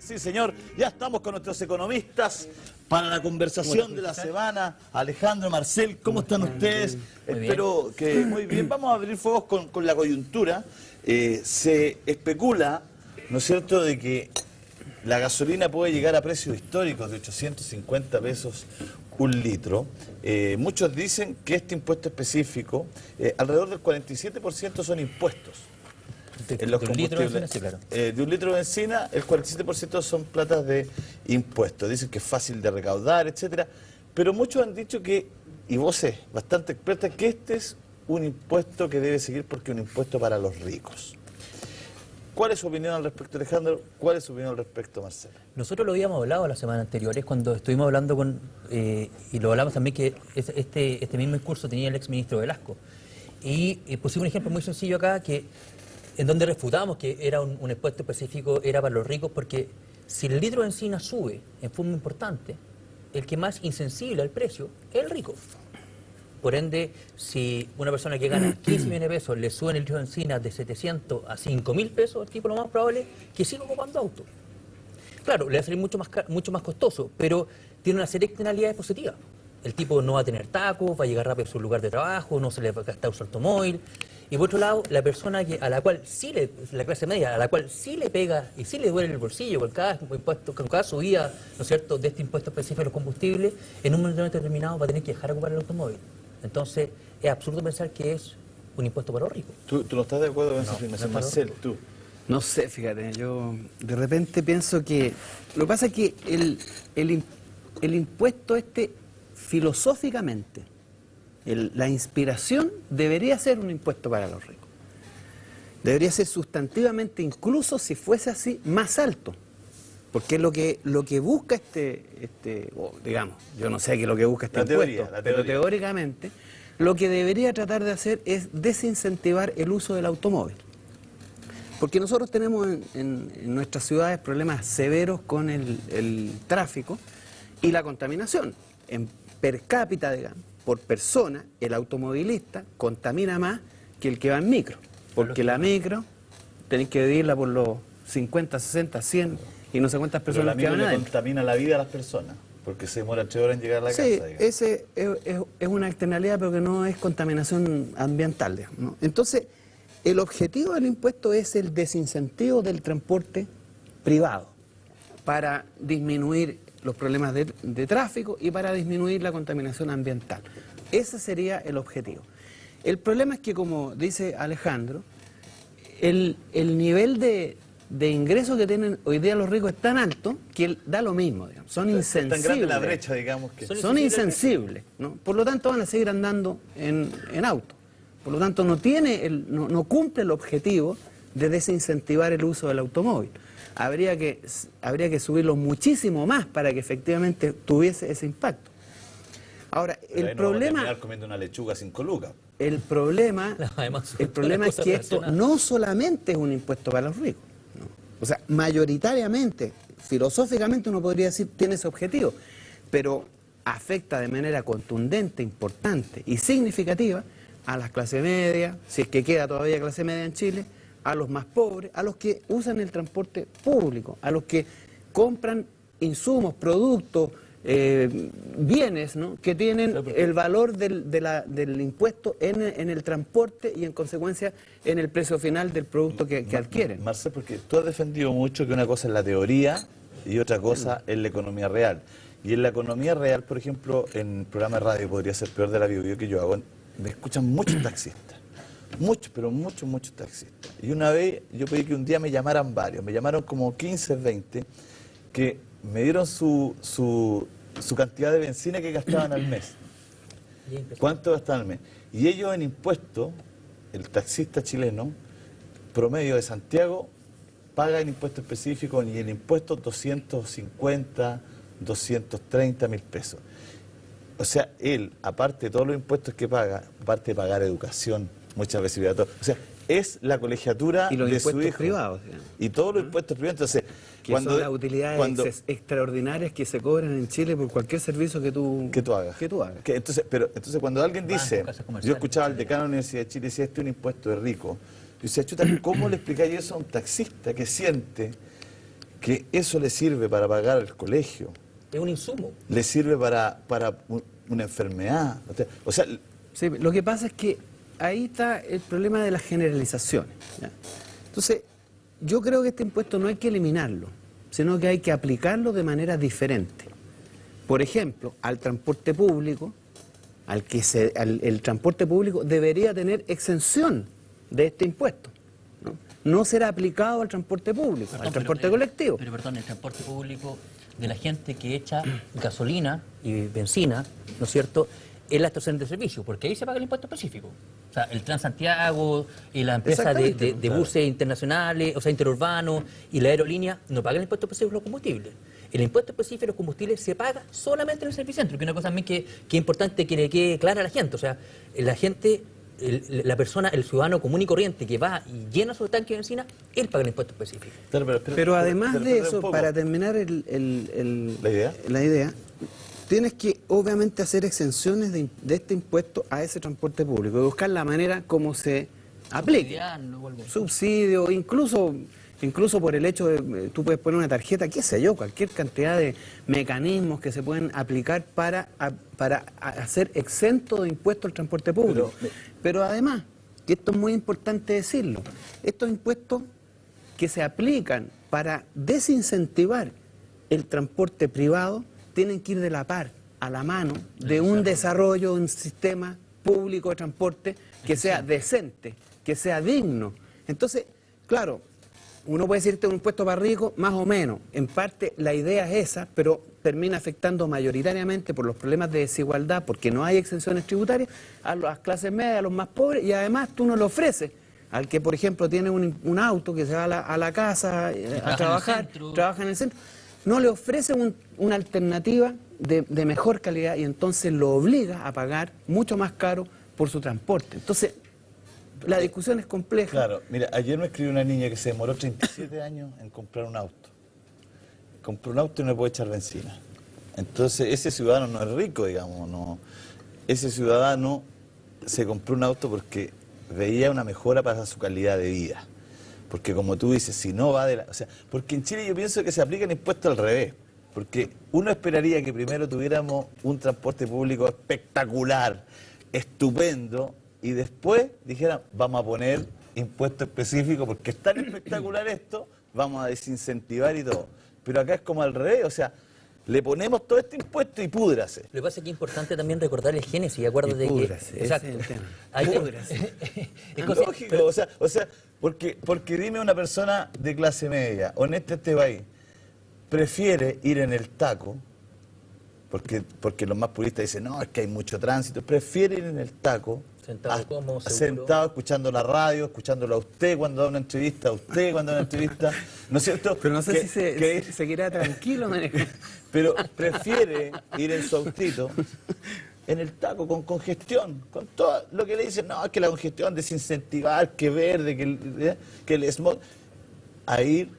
Sí, señor, ya estamos con nuestros economistas para la conversación de la semana. Alejandro, Marcel, ¿cómo están ustedes? Espero que muy bien. Vamos a abrir fuegos con la coyuntura. Se especula, ¿no es cierto?, de que la gasolina puede llegar a precios históricos de 850 pesos un litro. Muchos dicen que este impuesto específico, alrededor del 47% son impuestos. En los combustibles, de un litro de benzina, sí, claro. De un litro de benzina, el 47% son platas de impuestos. Dicen que es fácil de recaudar, etcétera. Pero muchos han dicho que, y vos es bastante experta, que este es un impuesto que debe seguir porque es un impuesto para los ricos. ¿Cuál es su opinión al respecto, Alejandro? ¿Cuál es su opinión al respecto, Marcelo? Nosotros lo habíamos hablado la semana anterior, cuando estuvimos hablando con, y lo hablamos también, que este mismo discurso tenía el exministro Velasco. Y pusimos un ejemplo muy sencillo acá, en donde refutamos que era un impuesto específico, era para los ricos, porque si el litro de benzina sube en forma importante, el que más insensible al precio es el rico. Por ende, si una persona que gana 15 millones de pesos le suben el litro de benzina de 700 a 5.000 pesos, el tipo lo más probable es que siga ocupando auto. Claro, le va a salir mucho más costoso, pero tiene una serie de externalidades positivas. El tipo no va a tener tacos, va a llegar rápido a su lugar de trabajo, no se le va a gastar su automóvil. Y por otro lado, la persona a la cual sí la clase media, a la cual sí le pega y sí le duele el bolsillo con cada impuesto, con cada subida, ¿no es cierto?, de este impuesto específico a los combustibles, en un momento determinado va a tener que dejar de ocupar el automóvil. Entonces, es absurdo pensar que es un impuesto para los ricos. ¿Tú no estás de acuerdo con esa afirmación, Marcel? ¿Tú? No sé, fíjate, yo de repente pienso que... Lo que pasa es que el impuesto filosóficamente, la inspiración debería ser un impuesto para los ricos. Debería ser sustantivamente, incluso si fuese así, más alto. Porque lo que busca digamos, yo no sé qué es lo que busca este impuesto, pero teóricamente lo que debería tratar de hacer es desincentivar el uso del automóvil. Porque nosotros tenemos en nuestras ciudades problemas severos con el tráfico y la contaminación. En per cápita, digamos, por persona, el automovilista contamina más que el que va en micro. Porque la micro tenéis que dividirla por los 50, 60, 100 y no sé cuántas personas que van adentro. Le contamina la vida a las personas, porque se demora 3 horas en llegar a la casa. Sí, ese es una externalidad, pero que no es contaminación ambiental, digamos, ¿no? Entonces, el objetivo del impuesto es el desincentivo del transporte privado para disminuir los problemas de tráfico y para disminuir la contaminación ambiental. Ese sería el objetivo. El problema es que, como dice Alejandro, el nivel de ingresos que tienen hoy día los ricos es tan alto que da lo mismo, digamos. Son insensibles. Es tan grande la brecha, digamos, que... Son insensibles, ¿no? Por lo tanto van a seguir andando en auto. Por lo tanto no cumple el objetivo de desincentivar el uso del automóvil. Habría que subirlo muchísimo más para que efectivamente tuviese ese impacto. Ahora, pero el problema... No va a comiendo una lechuga 5 lucas. El problema es que esto no solamente es un impuesto para los ricos, ¿no? O sea, mayoritariamente, filosóficamente uno podría decir tiene ese objetivo, pero afecta de manera contundente, importante y significativa a las clases medias, si es que queda todavía clase media en Chile, a los más pobres, a los que usan el transporte público, a los que compran insumos, productos, bienes, ¿no?, que tienen el valor del impuesto en el transporte y en consecuencia en el precio final del producto que adquieren. Marcel, porque tú has defendido mucho que una cosa es la teoría y otra cosa es la economía real. Y en la economía real, por ejemplo, en el programa de radio Podría Ser Peor de la Bio que yo hago, me escuchan muchos taxistas. Muchos, pero muchos taxistas. Y una vez yo pedí que un día me llamaran varios, me llamaron como 15, 20, que me dieron su cantidad de benzina que gastaban al mes. ¿Cuánto gastaban al mes? Y ellos en impuestos, el taxista chileno, promedio de Santiago, paga en impuesto específico y en impuestos 250, 230 mil pesos. O sea, él, aparte de todos los impuestos que paga, aparte de pagar educación, muchas veces, o sea, es la colegiatura y los de su impuestos hijo. Privados, digamos. Y todos los impuestos privados. Entonces, que son las utilidades extraordinarias que se cobran en Chile por cualquier servicio que tú hagas. Entonces, cuando alguien dice, yo escuchaba al decano de la Universidad de Chile, decía, este es un impuesto de rico. Yo decía, chuta, ¿cómo le explicáis eso a un taxista que siente que eso le sirve para pagar el colegio, Es un insumo. le sirve para una enfermedad. O sea, Sí, lo que pasa es que ahí está el problema de las generalizaciones, ¿ya? Entonces, yo creo que este impuesto no hay que eliminarlo, sino que hay que aplicarlo de manera diferente. Por ejemplo, al transporte público, el transporte público debería tener exención de este impuesto. No será aplicado al transporte público, Perdón, al transporte pero, colectivo. Pero perdón, el transporte público de la gente que echa gasolina y benzina, ¿no es cierto?, en la estación de servicio, porque ahí se paga el impuesto específico. O sea, el Transantiago y la empresa de claro. buses internacionales, o sea, interurbanos y la aerolínea no pagan el impuesto específico de los combustibles. El impuesto específico de los combustibles se paga solamente en el servicentro, que es una cosa también que es importante que le quede clara a la gente. O sea, la gente, la persona, el ciudadano común y corriente que va y llena su tanque de benzina, él paga el impuesto específico. Pero además de un eso, poco. para terminar la idea, tienes que obviamente hacer exenciones de este impuesto a ese transporte público y buscar la manera como se aplique. Subsidiarlo o algo así. Subsidio, incluso por el hecho de, tú puedes poner una tarjeta, qué sé yo, cualquier cantidad de mecanismos que se pueden aplicar para hacer exento de impuestos al transporte público. Pero además, y esto es muy importante decirlo, estos impuestos que se aplican para desincentivar el transporte privado tienen que ir de la par, a la mano, de un desarrollo de un sistema público de transporte que sea decente, que sea digno. Entonces, claro, uno puede decir que es un impuesto para ricos, más o menos. En parte la idea es esa, pero termina afectando mayoritariamente por los problemas de desigualdad, porque no hay exenciones tributarias, a las clases medias, a los más pobres, y además tú no le ofreces al que, por ejemplo, tiene un auto que se va a la casa a trabajar, trabaja en el centro, no le ofrece una alternativa de mejor calidad y entonces lo obliga a pagar mucho más caro por su transporte. Entonces, la discusión es compleja. Claro, mira, ayer me escribió una niña que se demoró 37 años en comprar un auto. Compró un auto y no le puede echar benzina. Entonces, ese ciudadano no es rico, digamos, no. Ese ciudadano se compró un auto porque veía una mejora para su calidad de vida. Porque como tú dices, si no va de la... O sea, porque en Chile yo pienso que se aplica el impuesto al revés. Porque uno esperaría que primero tuviéramos un transporte público espectacular, estupendo, y después dijeran, vamos a poner impuesto específico, porque es tan espectacular esto, vamos a desincentivar y todo. Pero acá es como al revés, o sea, le ponemos todo este impuesto y púdrase. Lo que pasa es que es importante también recordar el génesis, acuérdate Púdrase, que... Exacto. ese es el tema. Hay- Púdrase. es cosa- Lógico, pero- o sea, porque dime una persona de clase media, honesta este país, prefiere ir en el taco, porque los más puristas dicen, no, es que hay mucho tránsito, prefiere ir en el taco, Sentado cómodo, seguro. sentado, escuchando la radio, escuchándolo a usted cuando da una entrevista, a usted cuando da una entrevista, ¿no es cierto? Pero no sé Que- si que- seguirá tranquilo manejando. pero prefiere ir en su autito en el taco con congestión, con todo lo que le dicen, no, es que la congestión desincentivar, que verde, que el smog, a ir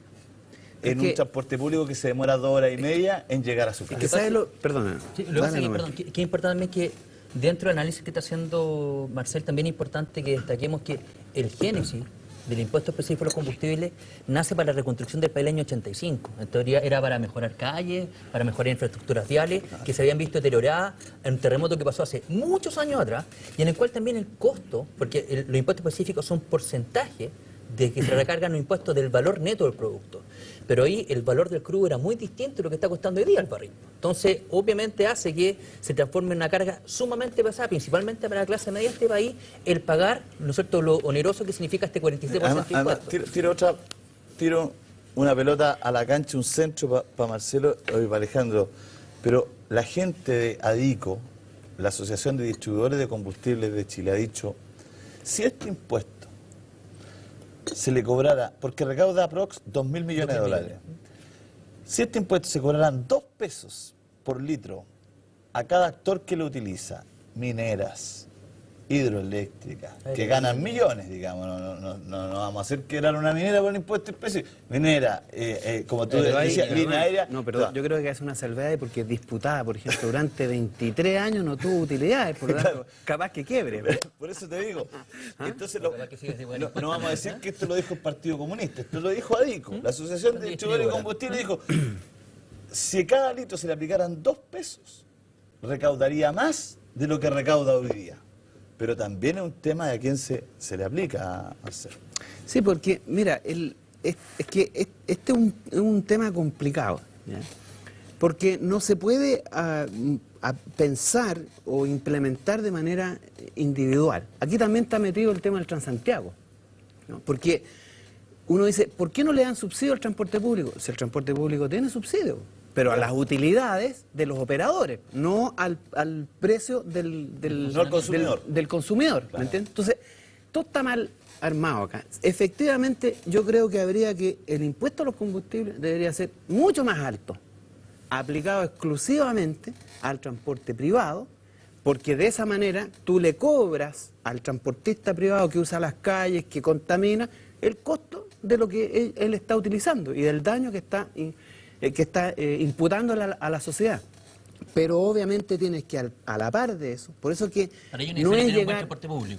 en un transporte público que se demora 2 horas y media en llegar a su casa. Que sabes lo... Perdona. Sí, lo que pasa es que, nomás. perdón, que es importante también que dentro del análisis que está haciendo Marcel, también es importante que destaquemos que el génesis del impuesto específico a los combustibles nace para la reconstrucción del país del año 85. En teoría era para mejorar calles, para mejorar infraestructuras viales, que se habían visto deterioradas en un terremoto que pasó hace muchos años atrás, y en el cual también el costo, porque los impuestos específicos son porcentaje de que se recargan los impuestos del valor neto del producto. Pero ahí el valor del crudo era muy distinto de lo que está costando hoy día el barril. Entonces, obviamente hace que se transforme en una carga sumamente pesada, principalmente para la clase media de este país, el pagar, ¿no es cierto?, lo oneroso que significa este 46% de Además, impuestos. tiro una pelota a la cancha, un centro para Marcelo y para Alejandro. Pero la gente de ADICO, la Asociación de Distribuidores de Combustibles de Chile, ha dicho, si este impuesto se le cobrara, porque recauda aprox 2.000 millones de dólares, si este impuesto se cobraran 2 pesos por litro a cada actor que lo utiliza, mineras, hidroeléctricas, que ganan millones, digamos, no vamos a hacer quebrar una minera por un impuesto específico. Minera, como tú decías, línea aérea. No, pero yo creo que es una salvedad porque es disputada, por ejemplo, durante 23 años no tuvo utilidades, por lo tanto, capaz que quiebre. Por eso te digo. Entonces, no vamos a decir que esto lo dijo el Partido Comunista, esto lo dijo ADICO, la Asociación de Distribuidores de Combustible, dijo, si a cada litro se le aplicaran 2 pesos, recaudaría más de lo que recauda hoy día. Pero también es un tema de a quién se le aplica a hacer. Sí, porque, mira, es que este es un tema complicado, ¿ya? Porque no se puede a pensar o implementar de manera individual. Aquí también está metido el tema del Transantiago, ¿no? Porque uno dice, ¿por qué no le dan subsidio al transporte público? Si el transporte público tiene subsidio, pero a las utilidades de los operadores, no al precio del consumidor. Del consumidor, Claro. ¿me entiendes? Entonces, todo está mal armado acá. Efectivamente, yo creo que habría que, el impuesto a los combustibles debería ser mucho más alto, aplicado exclusivamente al transporte privado, porque de esa manera tú le cobras al transportista privado que usa las calles, que contamina, el costo de lo que él está utilizando y del daño que está imputando a la sociedad. Pero obviamente tienes que a la par de eso, por eso que no es llegar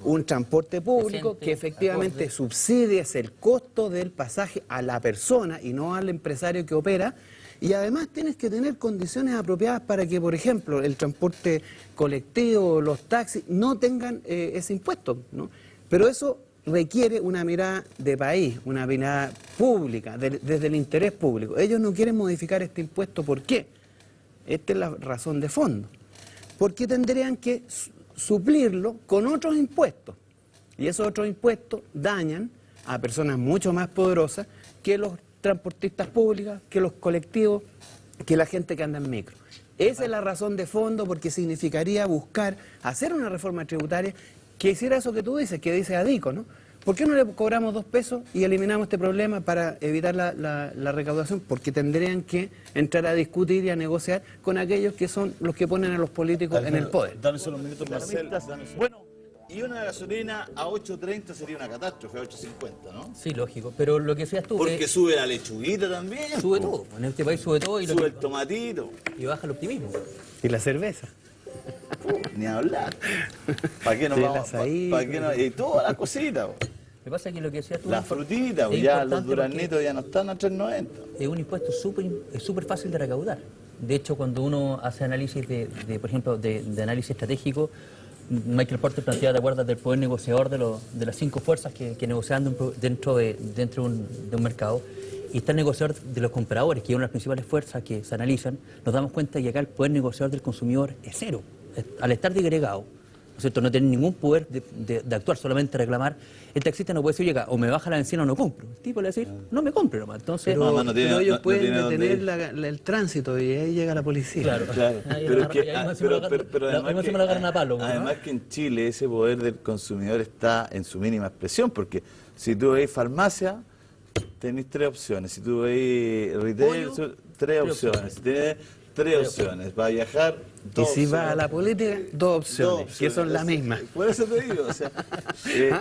un transporte público decente, que efectivamente acorde, subsidie el costo del pasaje a la persona y no al empresario que opera. Y además tienes que tener condiciones apropiadas para que, por ejemplo, el transporte colectivo, los taxis, no tengan ese impuesto, ¿no? Pero eso requiere una mirada de país, una mirada pública, desde el interés público. Ellos no quieren modificar este impuesto, ¿por qué? Esta es la razón de fondo. Porque tendrían que suplirlo con otros impuestos. Y esos otros impuestos dañan a personas mucho más poderosas que los transportistas públicos, que los colectivos, que la gente que anda en micro. Esa es la razón de fondo, porque significaría buscar hacer una reforma tributaria que hiciera eso que tú dices, que dice ADICO, ¿no? ¿Por qué no le cobramos 2 pesos y eliminamos este problema para evitar la recaudación? Porque tendrían que entrar a discutir y a negociar con aquellos que son los que ponen a los políticos en el poder. Dame solo un minuto, Marcel. Bueno, y una gasolina a 8.30 sería una catástrofe, a 8.50, ¿no? Sí, lógico. Pero lo que decías tú... Porque sube la lechuguita también. Sube todo. En este país sube todo y, Sube el tomatito. y baja el optimismo. Y la cerveza. Ni hablar. ¿Para qué nos Sí, vamos? las ahí, ¿Para qué no? Y todas las cositas. Lo que pasa es que lo que decías tú... Las frutitas, es ya los importante duraznitos ya no están a 3.90. es un impuesto súper fácil de recaudar. De hecho, cuando uno hace análisis por ejemplo, de análisis estratégico, Michael Porter plantea, ¿te acuerdas del poder negociador de las 5 fuerzas que negocian dentro de un mercado? Y está el negociador de los compradores, que es una de las principales fuerzas que se analizan. Nos damos cuenta que acá el poder negociador del consumidor es cero. Al estar disgregado, ¿no es cierto? No tener ningún poder de actuar, solamente reclamar. El taxista no puede decir, llega, o me baja la benzina o no compro. El tipo le va a decir, no me compre nomás. Entonces, Pero ellos pueden detener el tránsito y ahí llega la policía. Claro. Pero es que, además que en Chile ese poder del consumidor está en su mínima expresión, porque si tú veis farmacia, tenéis 3 opciones. Si tú veis retail, 3 opciones. Si tenés 3 opciones. Para viajar, 2 Y si va opciones. a la política, 2 opciones, que son las mismas. Por eso te digo, o sea,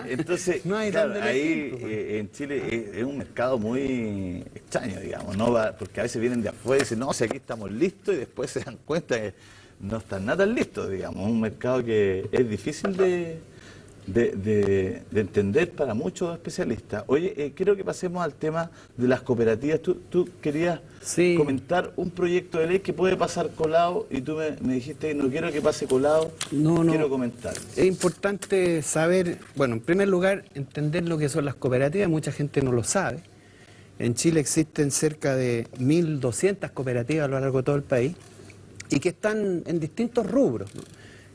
entonces, No hay claro, dónde ahí elegir, en Chile es un mercado muy extraño, digamos, ¿no? Porque a veces vienen de afuera y dicen, no, si aquí estamos listos, y después se dan cuenta que no están nada tan listos, digamos, un mercado que es difícil de entender para muchos especialistas. Oye, quiero que pasemos al tema de las cooperativas. Tú querías comentar un proyecto de ley que puede pasar colado y tú me dijiste, no quiero que pase colado, quiero comentar. Es importante saber, bueno, en primer lugar, entender lo que son las cooperativas. Mucha gente no lo sabe. En Chile existen cerca de 1.200 cooperativas a lo largo de todo el país y que están en distintos rubros, ¿no?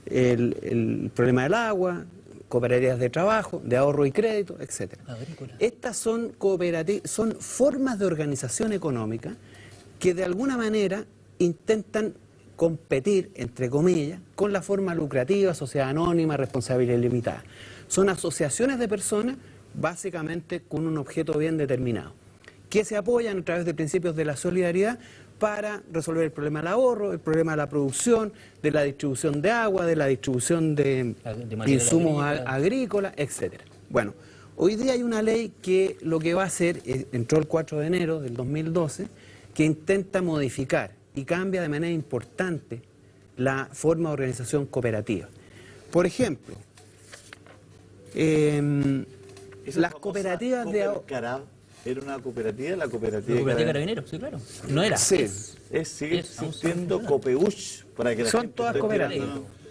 El problema del agua, cooperativas de trabajo, de ahorro y crédito, etc. Estas son cooperativas, son formas de organización económica que de alguna manera intentan competir, entre comillas, con la forma lucrativa, sociedad anónima, responsabilidad limitada. Son asociaciones de personas, básicamente con un objeto bien determinado, que se apoyan a través de principios de la solidaridad para resolver el problema del ahorro, el problema de la producción, de la distribución de agua, de la distribución de insumos agrícolas, etcétera. Bueno, hoy día hay una ley que lo que va a hacer, entró el 4 de enero del 2012, que intenta modificar y cambia de manera importante la forma de organización cooperativa. Por ejemplo, las cooperativas de ahorro... ¿Era una cooperativa? La cooperativa de Carabineros, sí, claro. No era. Sí. Sigue existiendo Copeuch, para que la son gente todas cooperativas.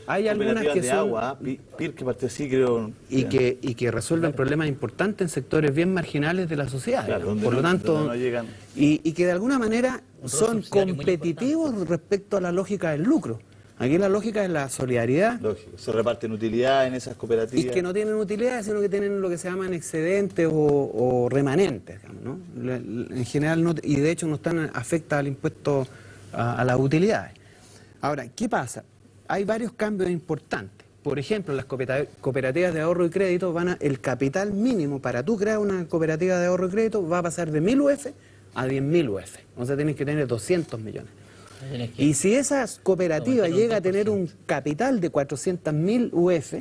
Hay algunas que de son agua, PIR, que parte así, creo. Y que resuelven problemas importantes en sectores bien marginales de la sociedad. Claro, por lo tanto, no llegan. Y que de alguna manera son competitivos respecto a la lógica del lucro. Aquí la lógica es la solidaridad. Lógico. Se reparten utilidades en esas cooperativas. Y que no tienen utilidades, sino que tienen lo que se llaman excedentes o remanentes, digamos, ¿no? En general, no, y de hecho no están afectadas al impuesto a las utilidades. Ahora, ¿qué pasa? Hay varios cambios importantes. Por ejemplo, las cooperativas de ahorro y crédito el capital mínimo para tú crear una cooperativa de ahorro y crédito va a pasar de 1.000 UF a 10.000 UF. O sea, tienes que tener 200 millones. Y si esa cooperativa llega a tener un capital de 400.000 UF,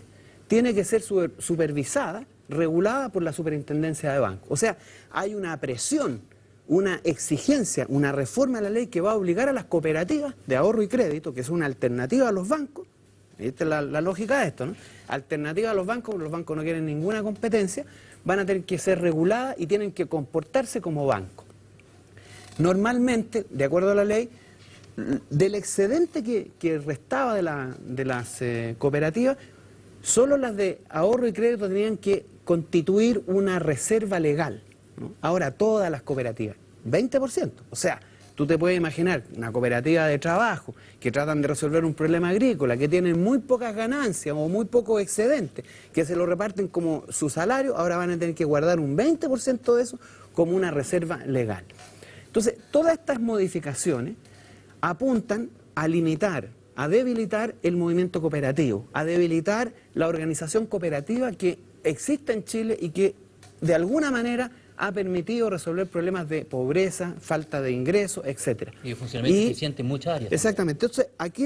tiene que ser supervisada, regulada por la Superintendencia de Bancos. O sea, hay una presión, una exigencia, una reforma a la ley que va a obligar a las cooperativas de ahorro y crédito, que es una alternativa a los bancos, esta es la lógica de esto, ¿no? Alternativa a los bancos no quieren ninguna competencia, van a tener que ser reguladas y tienen que comportarse como bancos. Normalmente, de acuerdo a la ley, del excedente que restaba de las cooperativas, solo las de ahorro y crédito tenían que constituir una reserva legal, ¿no? Ahora todas las cooperativas, 20%. O sea, tú te puedes imaginar una cooperativa de trabajo que tratan de resolver un problema agrícola, que tienen muy pocas ganancias o muy poco excedente, que se lo reparten como su salario, ahora van a tener que guardar un 20% de eso como una reserva legal. Entonces, todas estas modificaciones apuntan a limitar, a debilitar el movimiento cooperativo, a debilitar la organización cooperativa que existe en Chile y que de alguna manera ha permitido resolver problemas de pobreza, falta de ingresos, etcétera. Y funcionamiento eficiente en muchas áreas. Exactamente. Entonces, aquí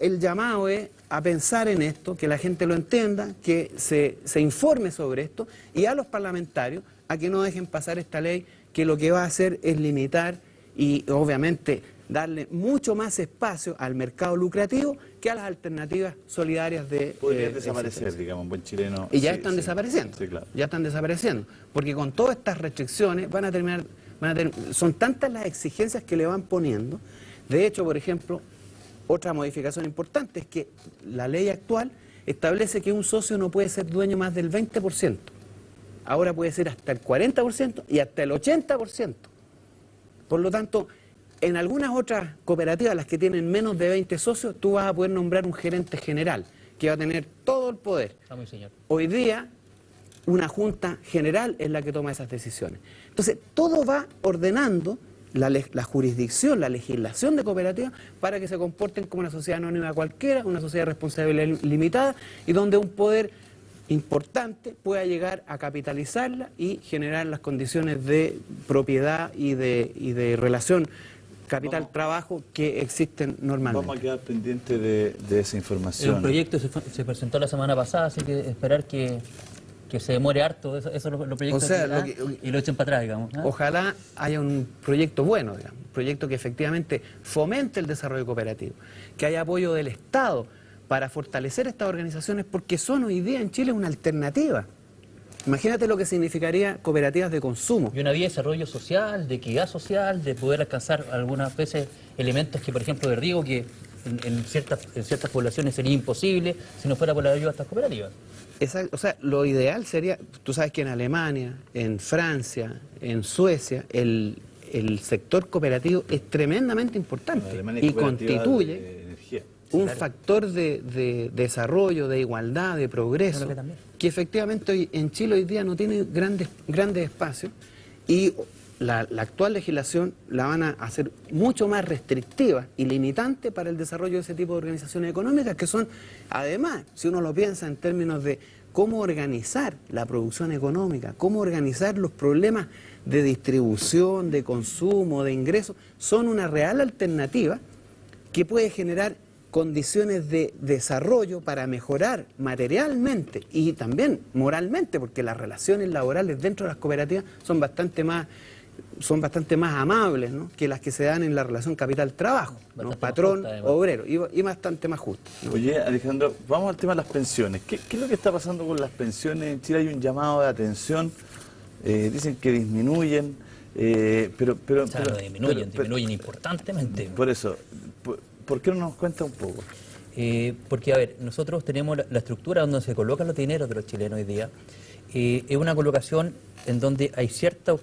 el llamado es a pensar en esto, que la gente lo entienda, que se informe sobre esto, y a los parlamentarios a que no dejen pasar esta ley, que lo que va a hacer es limitar y obviamente darle mucho más espacio al mercado lucrativo que a las alternativas solidarias de... Podrían desaparecer, digamos, un buen chileno. Y ya están desapareciendo. Sí, claro. Ya están desapareciendo. Porque con todas estas restricciones son tantas las exigencias que le van poniendo. De hecho, por ejemplo, otra modificación importante es que la ley actual establece que un socio no puede ser dueño más del 20%. Ahora puede ser hasta el 40% y hasta el 80%. Por lo tanto, en algunas otras cooperativas, las que tienen menos de 20 socios, tú vas a poder nombrar un gerente general, que va a tener todo el poder. Hoy día, una junta general es la que toma esas decisiones. Entonces, todo va ordenando la jurisdicción, la legislación de cooperativas para que se comporten como una sociedad anónima cualquiera, una sociedad de responsabilidad limitada, y donde un poder importante pueda llegar a capitalizarla y generar las condiciones de propiedad y de relación capital-trabajo que existen normalmente. Vamos a quedar pendientes de esa información. El proyecto se presentó la semana pasada, así que esperar que se demore harto, eso los proyectos, o sea, y lo echen para atrás, digamos. Ojalá haya un proyecto bueno, digamos, un proyecto que efectivamente fomente el desarrollo cooperativo, que haya apoyo del Estado para fortalecer estas organizaciones, porque son hoy día en Chile una alternativa. Imagínate lo que significaría cooperativas de consumo. Y una vía de desarrollo social, de equidad social, de poder alcanzar algunas veces elementos que, por ejemplo, de riego, que en ciertas poblaciones sería imposible si no fuera por la ayuda de estas cooperativas. Exacto. O sea, lo ideal sería, tú sabes que en Alemania, en Francia, en Suecia, el sector cooperativo es tremendamente importante y constituye un factor de desarrollo, de igualdad, de progreso, que efectivamente hoy, en Chile hoy día no tiene grandes espacios, y la actual legislación la van a hacer mucho más restrictiva y limitante para el desarrollo de ese tipo de organizaciones económicas, que son, además, si uno lo piensa en términos de cómo organizar la producción económica, cómo organizar los problemas de distribución, de consumo, de ingresos, son una real alternativa que puede generar condiciones de desarrollo para mejorar materialmente y también moralmente, porque las relaciones laborales dentro de las cooperativas son bastante más amables, ¿no?, que las que se dan en la relación capital-trabajo, ¿no?, patrón-obrero, y bastante más justas, ¿no? Oye, Alejandro, vamos al tema de las pensiones. ¿Qué es lo que está pasando con las pensiones? En Chile hay un llamado de atención, dicen que disminuyen, disminuyen importantemente. Por eso, ¿por qué no nos cuenta un poco? Porque, a ver, nosotros tenemos la estructura donde se colocan los dineros de los chilenos hoy día. Es una colocación en donde hay cierta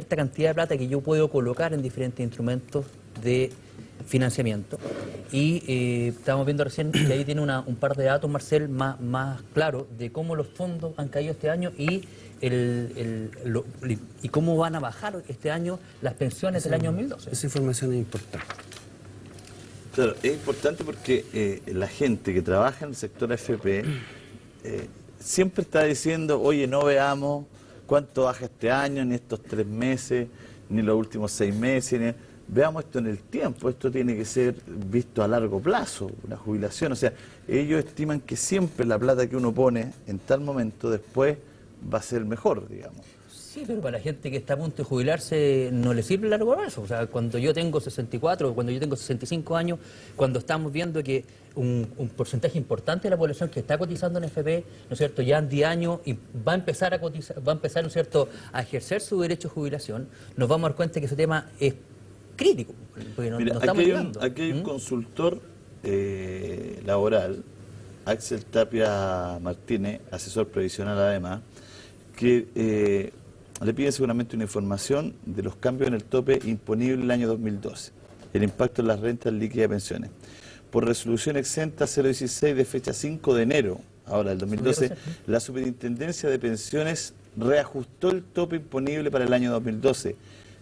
cantidad de plata que yo puedo colocar en diferentes instrumentos de financiamiento. Y estamos viendo recién que ahí tiene un par de datos, Marcel, más claros de cómo los fondos han caído este año y cómo van a bajar este año las pensiones del año 2012. Esa información es importante. Claro, es importante porque la gente que trabaja en el sector AFP siempre está diciendo, oye, no veamos cuánto baja este año, ni estos 3 meses, ni los últimos 6 meses, veamos esto en el tiempo, esto tiene que ser visto a largo plazo, una jubilación, o sea, ellos estiman que siempre la plata que uno pone en tal momento después va a ser mejor, digamos. Sí, pero para la gente que está a punto de jubilarse no le sirve el largo plazo. O sea, cuando yo tengo 64, cuando yo tengo 65 años, cuando estamos viendo que un porcentaje importante de la población que está cotizando en FP, ¿no es cierto?, ya en 10 años y va a empezar a cotizar, va a empezar, ¿no es cierto?, a ejercer su derecho de jubilación, nos vamos a dar cuenta que ese tema es crítico. Porque Mira, aquí hay un consultor laboral, Axel Tapia Martínez, asesor previsional además, que le pide seguramente una información de los cambios en el tope imponible el año 2012, el impacto en las rentas líquidas de pensiones. Por resolución exenta 016 de fecha 5 de enero, ahora del 2012, la Superintendencia de Pensiones reajustó el tope imponible para el año 2012,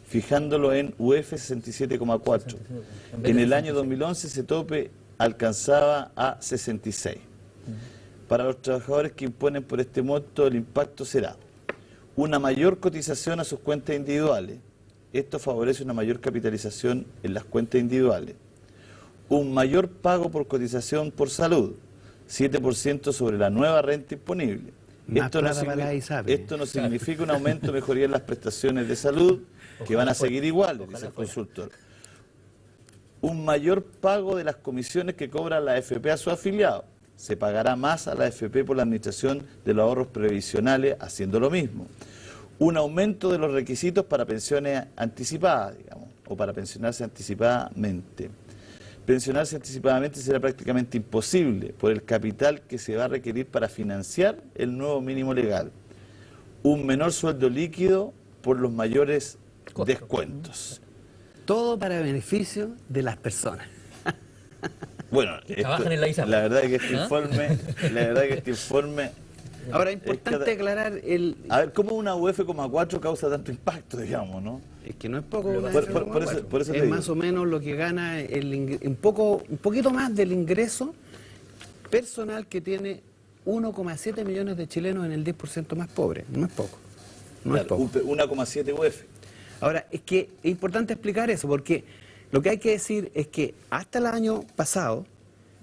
fijándolo en UF 67,4. En el año 2011 ese tope alcanzaba a 66. Para los trabajadores que imponen por este monto, el impacto será una mayor cotización a sus cuentas individuales. Esto favorece una mayor capitalización en las cuentas individuales. Un mayor pago por cotización por salud, 7% sobre la nueva renta imponible. Esto no significa un aumento o mejoría en las prestaciones de salud, que van a seguir iguales, dice el consultor. Un mayor pago de las comisiones que cobra la AFP a sus afiliados. Se pagará más a la AFP por la administración de los ahorros previsionales haciendo lo mismo. Un aumento de los requisitos para pensiones anticipadas, digamos, o para pensionarse anticipadamente. Pensionarse anticipadamente será prácticamente imposible por el capital que se va a requerir para financiar el nuevo mínimo legal. Un menor sueldo líquido por los mayores descuentos. Todo para beneficio de las personas. Bueno, trabajan en la ISAPRE. La verdad que este informe, Ahora, es importante aclarar a ver, ¿cómo una UF,4 causa tanto impacto, digamos, no? Es que no es poco. Por eso es más o menos lo que gana un poquito más del ingreso personal que tiene 1,7 millones de chilenos en el 10% más pobre. No es poco. No es poco. 1,7 UF. Ahora, es que es importante explicar eso, porque lo que hay que decir es que hasta el año pasado,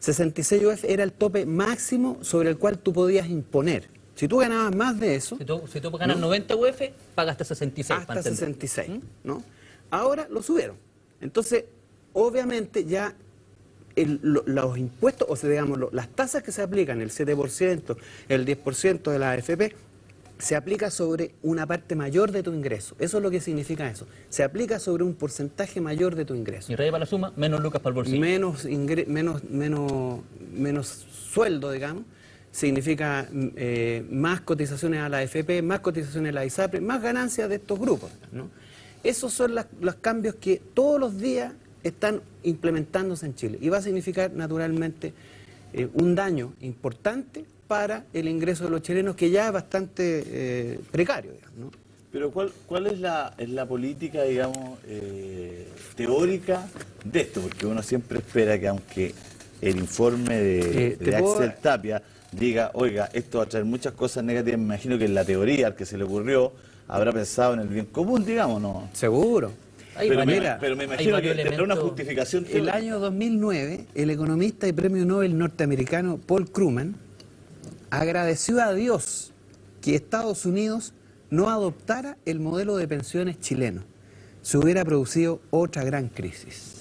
66 UF era el tope máximo sobre el cual tú podías imponer. Si tú ganabas más de eso... Si tú ganas 90 UF, pagas hasta 66. Hasta 66, ¿no? Ahora lo subieron. Entonces, obviamente ya los impuestos, o sea, digamos, las tasas que se aplican, el 7%, el 10% de la AFP, se aplica sobre una parte mayor de tu ingreso. Eso es lo que significa eso. Se aplica sobre un porcentaje mayor de tu ingreso. Y raya para la suma, menos lucas para el bolsillo. Menos sueldo, digamos. Significa más cotizaciones a la AFP, más cotizaciones a la ISAPRE, más ganancias de estos grupos, ¿no? Esos son los cambios que todos los días están implementándose en Chile. Y va a significar, naturalmente, un daño importante para el ingreso de los chilenos, que ya es bastante precario, digamos, ¿no? Pero ¿cuál es la política, digamos, teórica de esto? Porque uno siempre espera que, aunque el informe de Axel Tapia diga, oiga, esto va a traer muchas cosas negativas, me imagino que en la teoría al que se le ocurrió habrá pensado en el bien común, digamos, ¿no? Seguro. Pero me mira, imagino que tendrá una justificación El teórica. año 2009, el economista y premio Nobel norteamericano Paul Krugman agradeció a Dios que Estados Unidos no adoptara el modelo de pensiones chileno. Se hubiera producido otra gran crisis.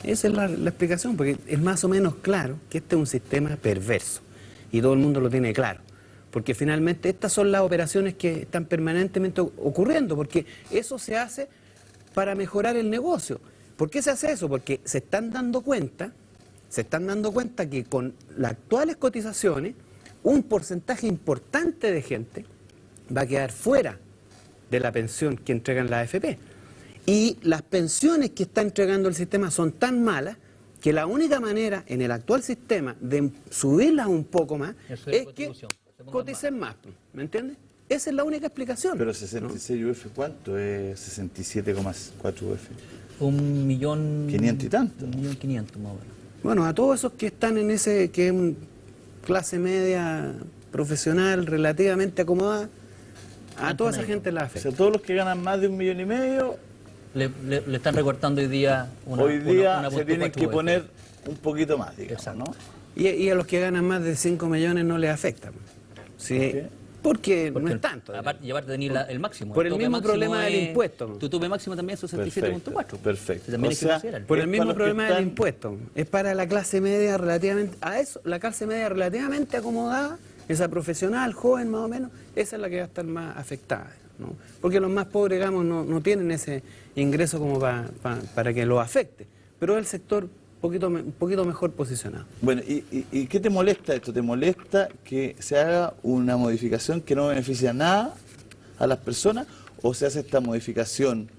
Esa es la explicación, porque es más o menos claro que este es un sistema perverso y todo el mundo lo tiene claro. Porque finalmente estas son las operaciones que están permanentemente ocurriendo, porque eso se hace para mejorar el negocio. ¿Por qué se hace eso? Porque se están dando cuenta que con las actuales cotizaciones, un porcentaje importante de gente va a quedar fuera de la pensión que entregan la AFP. Y las pensiones que está entregando el sistema son tan malas que la única manera en el actual sistema de subirlas un poco más es que coticen más, ¿me entiendes? Esa es la única explicación. Pero 66 UF, ¿cuánto es 67,4 UF? 1.500.000 y tanto. 1.500.000 más o menos. Bueno, a todos esos que están en ese, que es una clase media profesional relativamente acomodada, a toda esa gente la O afecta. sea, todos los que ganan más de 1,5 millones, Le están recortando hoy día hoy día una se tienen 0.4 que UF. poner un poquito más, digamos, Exacto. ¿no? Y a los que ganan más de 5 millones no les afecta. ¿Sí? ¿Por qué? Porque no Porque es tanto. Aparte de tener el máximo. Por el tope mismo máximo problema del impuesto. Tu tope máximo también es 67.4. Perfecto. También O hay que sea, considerar. Por Es el para mismo los que problema del están- impuesto. Es para la clase media relativamente, a eso, la clase media relativamente acomodada, esa profesional, joven más o menos, esa es la que va a estar más afectada, ¿no? Porque los más pobres, digamos, no tienen ese ingreso como para que lo afecte. Pero el sector un poquito mejor posicionado. Bueno, ¿y qué te molesta esto? ¿Te molesta que se haga una modificación que no beneficia nada a las personas o se hace esta modificación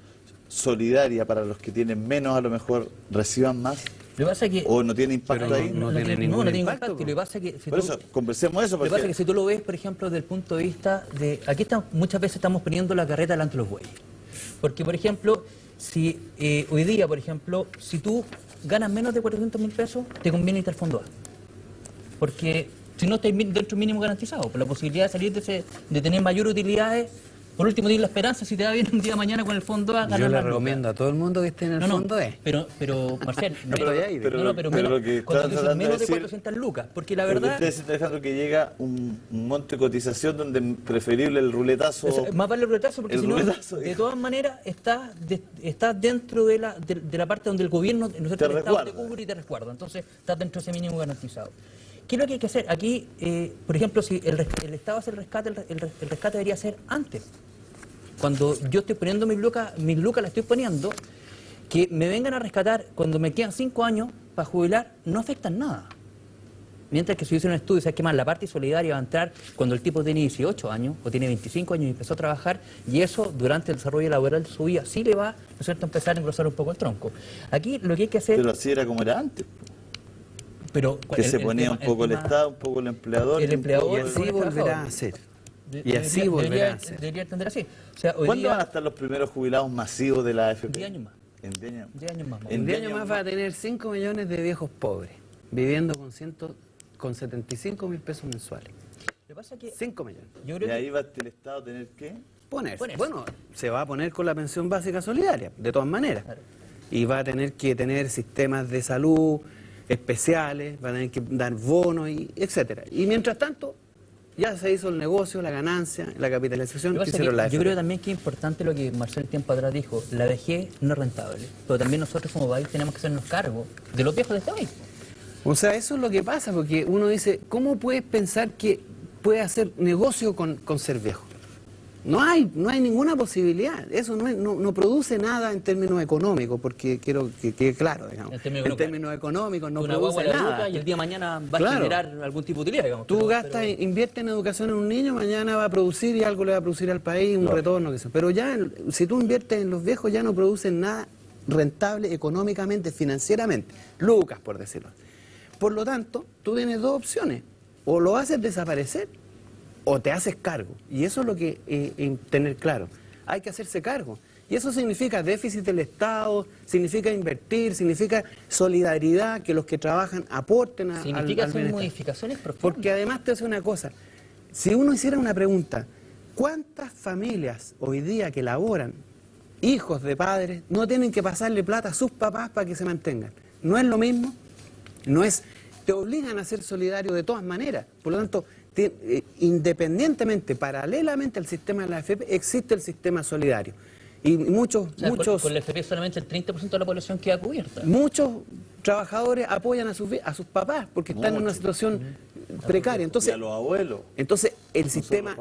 solidaria para los que tienen menos, a lo mejor reciban más? Lo que pasa es que ¿O no tiene impacto Pero ahí? no tiene ningún impacto, Lo que pasa es que si Por tú- eso, conversemos eso. Lo que pasa es Porque que si tú lo ves, por ejemplo, desde el punto de vista de... Aquí muchas veces estamos poniendo la carreta delante de los bueyes. Porque, por ejemplo, si hoy día, por ejemplo, si tú ganas menos de 400.000 pesos, te conviene irte al fondo A. Porque si no estás dentro del mínimo garantizado, por la posibilidad de salir de tener mayores utilidades, por último, tienes la esperanza, si te va bien un día de mañana con el fondo A, ganar Yo le más recomiendo a todo el mundo que esté en el fondo E. Pero Marcel, estoy ahí, pero menos, lo que cuando estás tú dices tratando de menos de decir- 400 lucas, porque la Pero que verdad... ustedes están dejando que llega un monte de cotización donde es preferible el ruletazo. Más vale el retazo porque el si no, ruletazo, de dijo. todas maneras, estás dentro de la parte donde el gobierno, ¿no es cierto? Te El Estado te resguarda. cubre y te resguarda. Entonces, estás dentro de ese mínimo garantizado. ¿Qué es lo que hay que hacer? Aquí, por ejemplo, si el Estado hace el rescate, el rescate debería ser antes. Cuando yo estoy poniendo mis lucas las estoy poniendo, que me vengan a rescatar cuando me quedan 5 años para jubilar, no afectan nada. Mientras que si hubiese un estudio, ¿sabes qué más? La parte solidaria va a entrar cuando el tipo tiene 18 años o tiene 25 años y empezó a trabajar, y eso durante el desarrollo laboral de su vida sí le va, ¿no es cierto?, a empezar a engrosar un poco el tronco. Aquí lo que hay que hacer... Pero así era como era antes. Pero, Que se ponía tema- un poco el tema- Estado, un poco el empleador. el y un empleador poco Y el- así el volverá trabajador. a ser. de- Y así volverá a ser. Debería entender así. O sea, hoy ¿Cuándo día, van a estar los primeros jubilados masivos de la AFP? 10 años más. En 10 años. 10 años más. En 10 años más va a tener 5 millones de viejos pobres, viviendo con 75.000 pesos mensuales. Lo que pasa es que 5 millones. yo Y creo que... ahí va el Estado a tener que... Ponerse. Bueno, se va a poner con la pensión básica solidaria, de todas maneras. Claro. Y va a tener que tener sistemas de salud especiales, va a tener que dar bonos, y etcétera. Y mientras tanto, ya se hizo el negocio, la ganancia, la capitalización Lo que que pasa es hicieron la que yo AFP. creo también que es importante lo que Marcel tiempo atrás dijo, la vejez no es rentable, pero también nosotros como país tenemos que hacernos cargo de los viejos de este país. O sea, eso es lo que pasa, porque uno dice, ¿cómo puedes pensar que puedes hacer negocio con ser viejo? No hay ninguna posibilidad. Eso no produce nada en términos económicos, porque quiero que quede claro, digamos. En términos económicos no Una guagua produce la nada. educa y el día de mañana va a Claro. generar algún tipo de utilidad, digamos. Tú pero- gastas, pero- inviertes en educación en un niño, mañana va a producir y algo le va a producir al país, un retorno que sea. Pero ya, si tú inviertes en los viejos, ya no producen nada rentable económicamente, financieramente. Lucas, por decirlo. Por lo tanto, tú tienes dos opciones. O lo haces desaparecer o te haces cargo. Y eso es lo que tener claro. Hay que hacerse cargo. Y eso significa déficit del Estado, significa invertir, significa solidaridad, que los que trabajan aporten al Significa hacer bienestar. modificaciones profundas. Porque además te hace una cosa, si uno hiciera una pregunta, ¿Cuántas familias hoy día que laboran, hijos de padres, no tienen que pasarle plata a sus papás para que se mantengan? ¿No es lo mismo? No es, te obligan a ser solidario de todas maneras. Por lo tanto, independientemente, paralelamente al sistema de la AFP, existe el sistema solidario. Y muchos... Con la AFP solamente el 30% de la población queda cubierta. Muchos trabajadores apoyan a sus papás porque están en una situación precaria. Entonces, y a los abuelos. Entonces, el sistema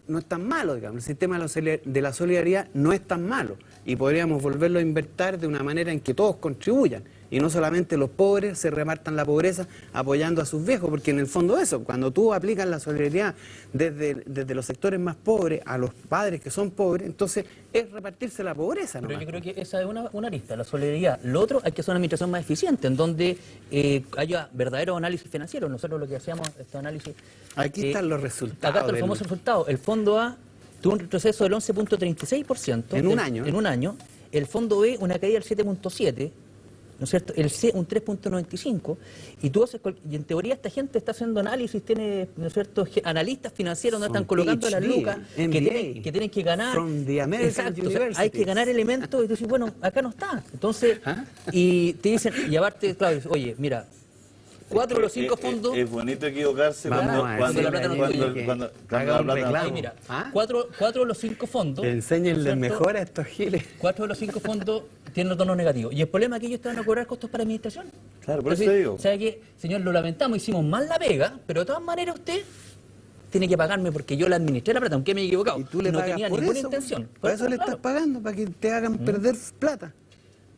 no es tan malo, digamos. El sistema de la solidaridad no es tan malo. Y podríamos volverlo a invertir de una manera en que todos contribuyan. Y no solamente los pobres se repartan la pobreza apoyando a sus viejos, porque en el fondo eso, cuando tú aplicas la solidaridad desde los sectores más pobres a los padres que son pobres, entonces es repartirse la pobreza. Pero yo creo que esa es una arista, la solidaridad. Lo otro, hay que hacer una administración más eficiente, en donde haya verdaderos análisis financieros. Nosotros lo que hacíamos, este análisis... Aquí están los resultados. Acá están los famosos resultados. El Fondo A tuvo un retroceso del 11.36%. En un año. En un año. El Fondo B, una caída del 7.7%. ¿No es cierto? El C, un 3.95%, y en teoría esta gente está haciendo análisis, tiene, ¿no es cierto?, analistas financieros donde están colocando las lucas que tienen que ganar. Exacto, o sea, hay que ganar elementos, y tú dices, bueno, acá no está. Entonces, y te dicen, y aparte, claro, oye, mira, 4 de los 5 fondos... Es bonito equivocarse cuando la plata no Ahí mira, 4 de los 5 fondos... Enséñenles mejor a estos giles. 4 de los 5 fondos tienen retorno negativo. Y el problema es que ellos te van a cobrar costos para administración. Claro, por eso te digo. O sea que, señor, lo lamentamos, hicimos mal la pega, pero de todas maneras usted tiene que pagarme porque yo la administré la plata, aunque me he equivocado. Y tú le no pagas tenía por ninguna eso, intención. Por eso le estás pagando, para que te hagan perder plata.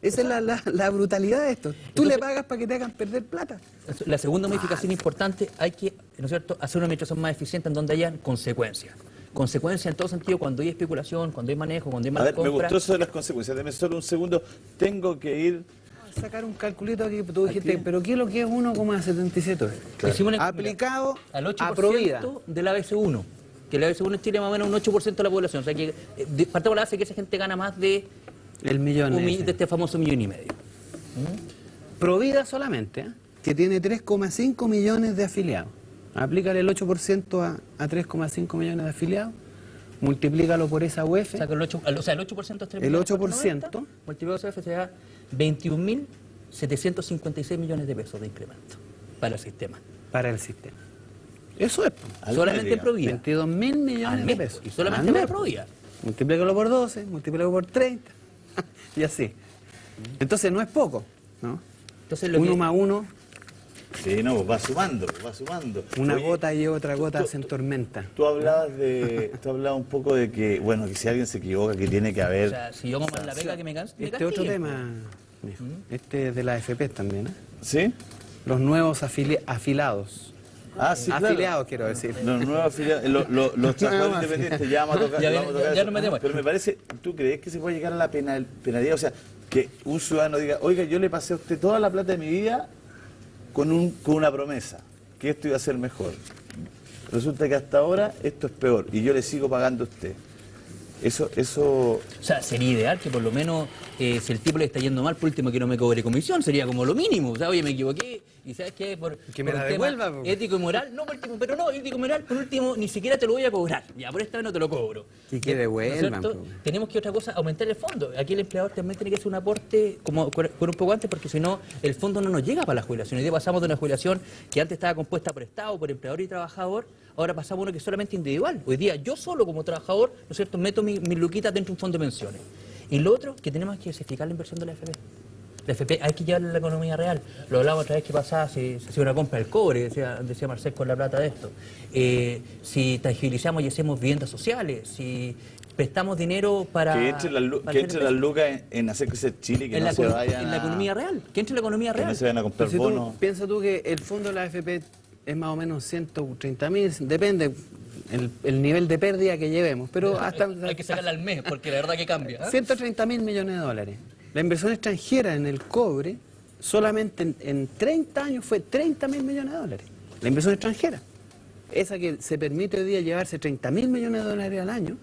Esa es la brutalidad de esto. Tú Entonces, le pagas para que te hagan perder plata. La segunda modificación importante, hay que, ¿no es cierto?, hacer una administración más eficiente en donde hayan consecuencias. Consecuencias en todo sentido, cuando hay especulación, cuando hay manejo, cuando hay malas compras. Me gustó eso de las consecuencias. Deme solo un segundo. Tengo que ir... A sacar un calculito aquí, tú dijiste, ¿pero qué es lo que es 1,77? Claro. Aplicado al 8% a Provida de la ABC1, que la ABC1 en Chile más o menos un 8% de la población. O sea que, partamos de la base que esa gente gana más de... El millón. De este famoso 1,5 millones. Provida solamente, que tiene 3,5 millones de afiliados. Aplícale el 8% a 3,5 millones de afiliados, multiplícalo por esa UEF. O sea, el 8% es 3 el 8%, multiplicado por esa UEF se da 21.756 millones de pesos de incremento para el sistema. Para el sistema. Eso es. Solamente en Provida. 22.000 millones de pesos. Y solamente para Provida. Multiplícalo por 12, multiplícalo por 30. Y así. Entonces no es poco, ¿no? Entonces, uno más uno. Sí, no, va sumando, va sumando. Una gota y otra gota hacen tormenta. Tú hablabas un poco de que, bueno, que si alguien se equivoca, que tiene que haber... O sea, si yo como la pega que me canso, Este otro tema, este es de la AFP también, ¿eh? ¿Sí? Los nuevos afilados. Ah, sí, afiliados, claro. quiero decir. Los nuevos afiliados, los trabajadores independientes, ya vamos a tocar, ya eso. no metemos. Pero me parece, ¿tú crees que se puede llegar a la penalidad? O sea, que un ciudadano diga, oiga, yo le pasé a usted toda la plata de mi vida con una promesa, que esto iba a ser mejor. Resulta que hasta ahora esto es peor y yo le sigo pagando a usted. Eso... O sea, sería ideal que por lo menos, si el tipo le está yendo mal, por último que no me cobre comisión, sería como lo mínimo. O sea, oye, me equivoqué, y ¿sabes qué? Que me por la un tema devuelva. ético y moral, no, por último, pero no, ético y moral, por último, ni siquiera te lo voy a cobrar. Ya, por esta vez no te lo cobro. Y que devuelvan. ¿No es cierto? Tenemos que otra cosa, aumentar el fondo. Aquí el empleador también tiene que hacer un aporte como con un poco antes, porque si no, el fondo no nos llega para la jubilación. Hoy día pasamos de una jubilación que antes estaba compuesta por Estado, por empleador y trabajador, ahora pasamos a uno que es solamente individual. Hoy día yo solo como trabajador, ¿no es cierto?, meto mis luquitas dentro de un fondo de pensiones. Y lo otro, que tenemos que diversificar la inversión de la AFP. La AFP hay que llevarla a la economía real. Lo hablamos otra vez que pasaba, si hacía una compra del cobre, decía Marcel con la plata de esto. Si tangibilizamos y hacemos viviendas sociales, si prestamos dinero para... Que entre las lucas en hacer crecer Chile, que no se vayan en la economía real, que entre la economía real. Que no se vayan a comprar bonos. Piensa tú que el fondo de la AFP es más o menos 130.000, depende el nivel de pérdida que llevemos, pero hasta... Hay que sacarla al mes, porque la verdad que cambia. 130.000 millones de dólares. La inversión extranjera en el cobre, solamente en 30 años fue 30.000 millones de dólares. La inversión extranjera. Esa que se permite hoy día llevarse 30.000 millones de dólares al año,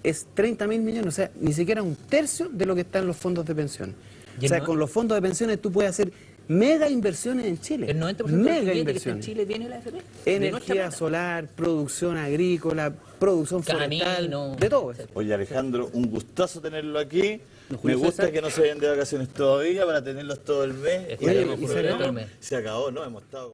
es 30.000 millones, o sea, ni siquiera un tercio de lo que está en los fondos de pensiones. O sea, con los fondos de pensiones tú puedes hacer mega inversiones en Chile. El 90% del mega cliente que está en inversiones. Chile viene de la AFP. De nuestra Energía plata. solar, producción agrícola, producción forestal, Camino, de todo. Oye, Alejandro, un gustazo tenerlo aquí. ¿No, Me Julio gusta César? que no se vayan de vacaciones todavía para tenerlos todo el mes. Esperemos Oye, ¿y por se todo acabó? el mes. Se acabó, ¿no? Hemos estado...